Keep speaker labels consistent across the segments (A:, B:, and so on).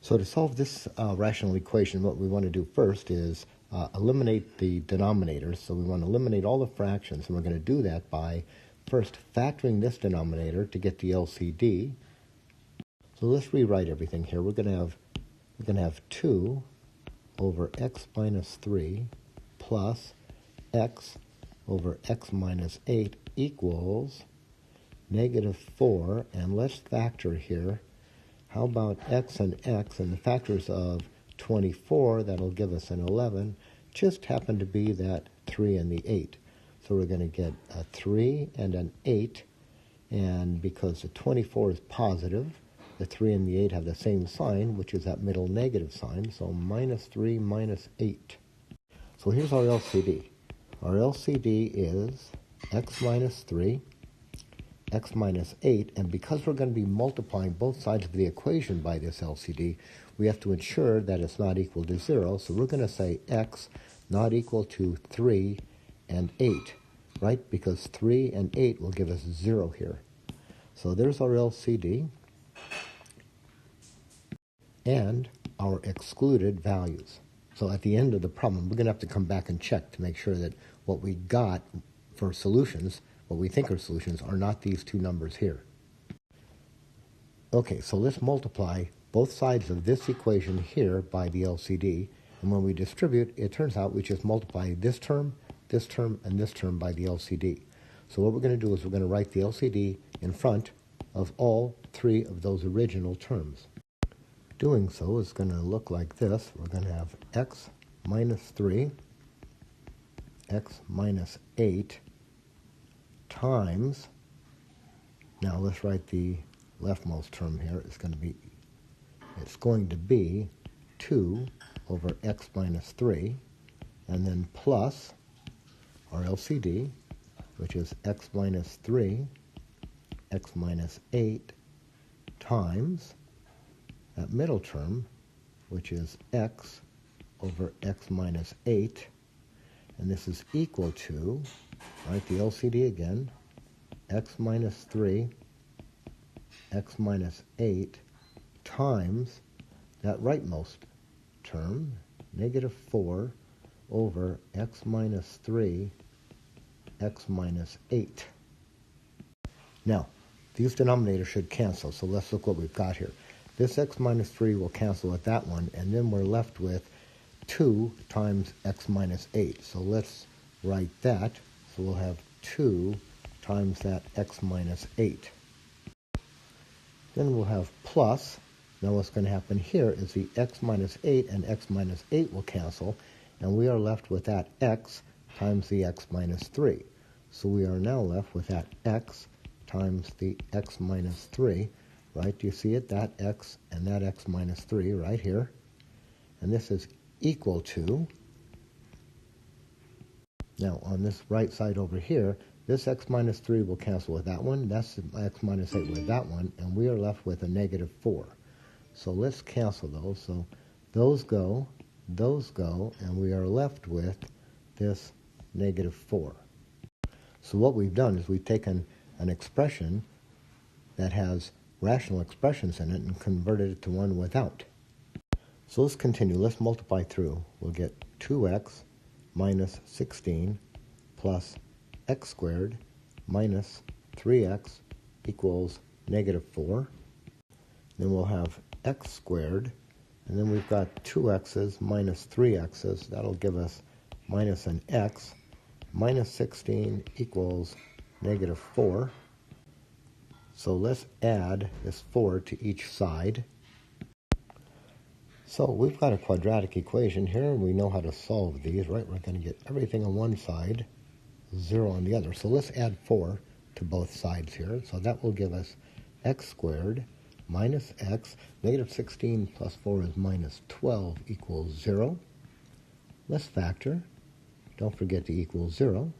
A: So to solve this rational equation, what we want to do first is eliminate the denominators. So we want to eliminate all the fractions, and we're going to do that by first factoring this denominator to get the LCD. So let's rewrite everything here. We're going to have 2 over x minus 3 plus x over x minus 8 equals negative 4, and let's factor here. How about x and the factors of 24, that'll give us an 11, just happen to be that 3 and the 8. So we're going to get a 3 and an 8, and because the 24 is positive, the 3 and the 8 have the same sign, which is that middle negative sign, so minus 3 minus 8. So here's our LCD. Our LCD is x minus 3, x minus 8, and because we're going to be multiplying both sides of the equation by this LCD, we have to ensure that it's not equal to 0, so we're going to say x not equal to 3 and 8, right? Because 3 and 8 will give us 0 here. So there's our LCD and our excluded values. So at the end of the problem, we're going to have to come back and check to make sure that what we got for solutions, what we think are solutions, are not these two numbers here. Okay, so let's multiply both sides of this equation here by the LCD, and when we distribute, it turns out we just multiply this term, and this term by the LCD. So what we're going to do is we're going to write the LCD in front of all three of those original terms. Doing so is going to look like this. We're going to have x minus 3, x minus 8 times, now let's write the leftmost term here. It's going to be 2 over x minus 3, and then plus our LCD, which is x minus 3, x minus 8 times that middle term, which is x over x minus 8, and this is equal to, right, the LCD again, x minus 3, x minus 8 times that rightmost term, negative 4 over x minus 3, x minus 8. Now, these denominators should cancel, so let's look what we've got here. This x minus 3 will cancel with that one, and then we're left with 2 times x minus 8. So let's write that. So we'll have 2 times that x minus 8. Then we'll have plus. Now what's going to happen here is the x minus 8 and x minus 8 will cancel, and we are left with that x times the x minus 3. So we are now left with that x times the x minus 3. Right, do you see it? That x and that x minus 3 right here. And this is equal to, now on this right side over here, this x minus 3 will cancel with that one. That's x minus 8 with that one. And we are left with a negative 4. So let's cancel those. So those go, and we are left with this negative 4. So what we've done is we've taken an expression that has rational expressions in it and converted it to one without. So let's continue. Let's multiply through. We'll get 2x minus 16 plus x squared minus 3x equals negative 4. Then we'll have x squared, and then we've got 2x's minus 3x's. That'll give us minus an x. Minus 16 equals negative 4. So let's add this 4 to each side. So we've got a quadratic equation here, and we know how to solve these, right? We're going to get everything on one side, 0 on the other. So let's add 4 to both sides here. So that will give us x squared minus x. Negative 16 plus 4 is minus 12 equals 0. Let's factor. Don't forget to equal 0.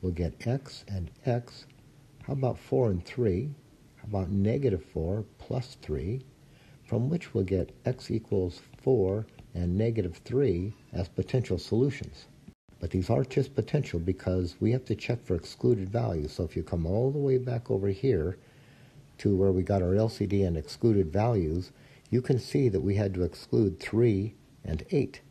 A: We'll get x and x. How about 4 and 3? How about negative 4 plus 3, from which we'll get x equals 4 and negative 3 as potential solutions. But these are just potential because we have to check for excluded values. So if you come all the way back over here to where we got our LCD and excluded values, you can see that we had to exclude 3 and 8,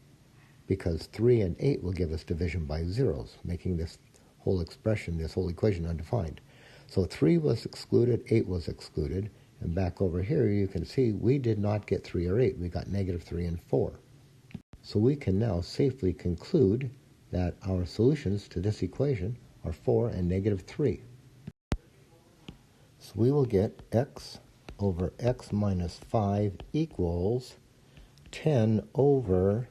A: because 3 and 8 will give us division by zeros, making this whole expression, this whole equation, undefined. So 3 was excluded, 8 was excluded, and back over here you can see we did not get 3 or 8, we got -3 and 4. So we can now safely conclude that our solutions to this equation are 4 and -3. So we will get x over x minus 5 equals 10 over,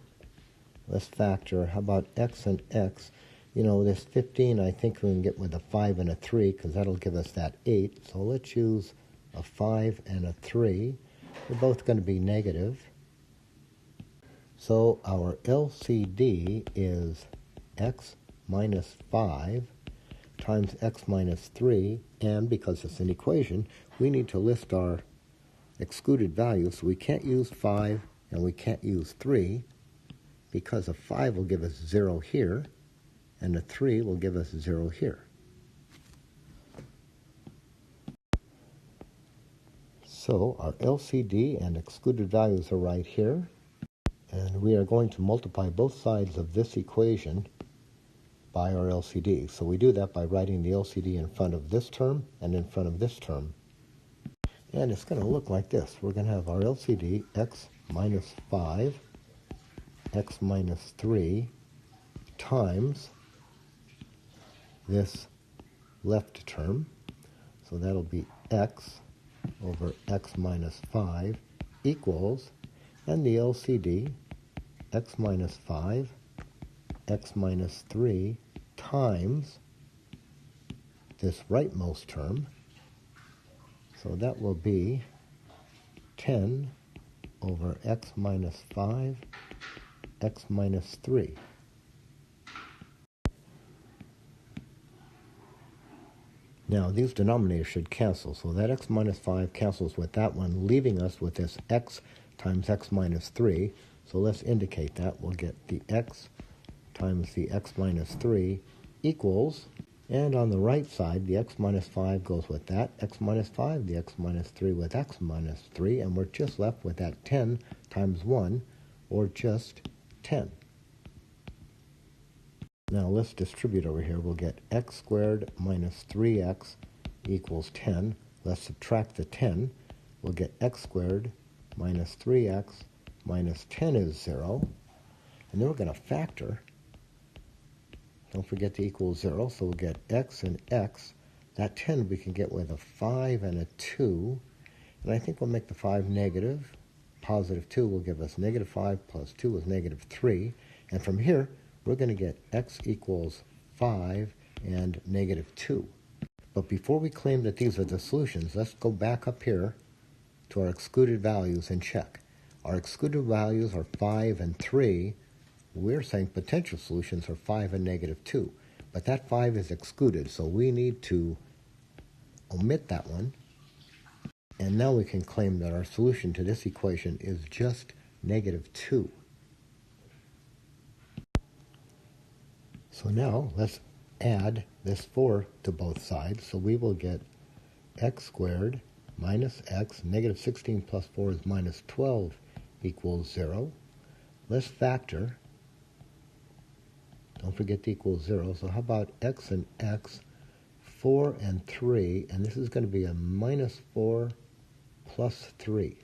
A: let's factor, how about x and x? You know, this 15 I think we can get with a 5 and a 3, because that'll give us that 8. So let's use a 5 and a 3. They're both going to be negative. So our LCD is x minus 5 times x minus 3, and because it's an equation, we need to list our excluded values, so we can't use 5 and we can't use 3, because a 5 will give us 0 here, and a 3 will give us 0 here. So our LCD and excluded values are right here, and we are going to multiply both sides of this equation by our LCD. So we do that by writing the LCD in front of this term and in front of this term. And it's going to look like this. We're going to have our LCD x minus 5, x minus 3 times this left term. So that'll be x over x minus 5 equals, and the LCD, x minus 5, x minus 3 times this rightmost term. So that will be 10 over x minus 5, x minus 3. Now these denominators should cancel, so that x minus 5 cancels with that one, leaving us with this x times x minus 3. So let's indicate that. We'll get the x times the x minus 3 equals, and on the right side, the x minus 5 goes with that x minus 5, the x minus 3 with x minus 3, and we're just left with that 10 times 1, or just 10. Now let's distribute over here. We'll get x squared minus 3x equals 10. Let's subtract the 10. We'll get x squared minus 3x minus 10 is 0. And then we're going to factor. Don't forget to equal 0, so we'll get x and x. That 10 we can get with a 5 and a 2. And I think we'll make the 5 negative. Positive 2 will give us negative 5 plus 2 is negative 3. And from here, we're going to get x equals 5 and negative 2. But before we claim that these are the solutions, let's go back up here to our excluded values and check. Our excluded values are 5 and 3. We're saying potential solutions are 5 and negative 2. But that 5 is excluded, so we need to omit that one. And now we can claim that our solution to this equation is just negative 2. So now let's add this 4 to both sides. So we will get x squared minus x, negative 16 plus 4 is minus 12 equals 0. Let's factor. Don't forget to equal 0. So how about x and x, 4 and 3, and this is going to be a minus 4 plus 3.